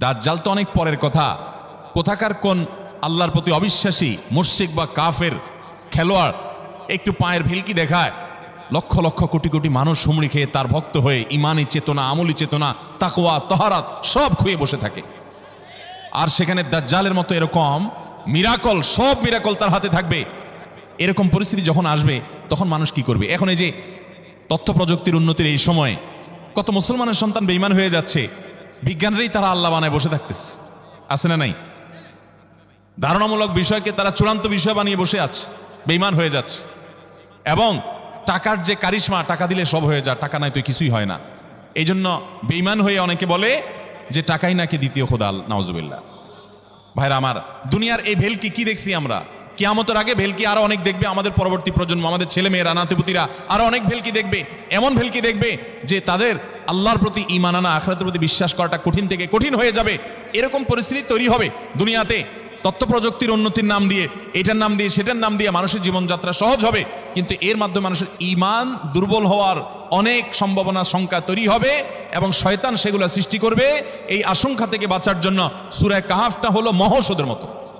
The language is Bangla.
দাজ্জাল তো অনেক পরের কথা। কোথাকার কোন আল্লাহর প্রতি অবিশ্বাসী মুশরিক বা কাফের খেলোয়াড় একটু পায়ের ভেলকি দেখায়, লক্ষ লক্ষ কোটি কোটি মানুষ হুমড়ি খেয়ে তার ভক্ত হয়ে ইমানি চেতনা, আমলি চেতনা, তাকওয়া, তহারাত সব খুঁয়ে বসে থাকে। আর সেখানে দাজ্জালের মতো এরকম মিরাকল, সব মিরাকল তার হাতে থাকবে। এরকম পরিস্থিতি যখন আসবে তখন মানুষ কি করবে? এখন এই যে তথ্য প্রযুক্তির উন্নতির এই সময়ে কত মুসলমানের সন্তান বেঈমান হয়ে যাচ্ছে, বিজ্ঞানরাই তারা আল্লাহ বানায় বসে থাকতেছে, আছে না নাই? ধারণামূলক বিষয়কে তারা চূড়ান্ত বিষয় বানিয়ে বসে আছে, বেঈমান হয়ে যাচ্ছে। এবং টাকার যে কারিশমা, টাকা দিলে সব হয়ে যায়, টাকা নাই তো কিছুই হয় না। এই জন্য বেঈমান হয়ে অনেকে বলে যে টাকাই নাকি দ্বিতীয় খোদা, নাউজুবিল্লাহ। ভাইরা আমার, দুনিয়ার এই ভেলকি কি দেখছি আমরা? কিয়ামতের আগে ভেলকি আরো অনেক দেখবে আমাদের পরবর্তী প্রজন্ম, আমাদের ছেলে মেয়েরা, নাতিপুতিরা আরো অনেক ভেলকি দেখবে। এমন ভেলকি দেখবে যে তাদের আল্লাহর প্রতি ঈমান আনা, আখিরাতের প্রতি বিশ্বাস করাটা কঠিন থেকে কঠিন হয়ে যাবে। এরকম পরিস্থিতি তৈরি হবে দুনিয়াতে। তথ্য প্রযুক্তির উন্নতির নাম দিয়ে, এটার নাম দিয়ে, সেটার নাম দিয়ে মানুষের জীবনযাত্রা সহজ হবে, কিন্তু এর মাধ্যমে মানুষের ঈমান দুর্বল হওয়ার অনেক সম্ভাবনা, শঙ্কা তৈরি হবে এবং শয়তান সেগুলো সৃষ্টি করবে। এই আশঙ্কা থেকে বাঁচার জন্য সূরা কাহাফটা হলো মহৌষধের মতো।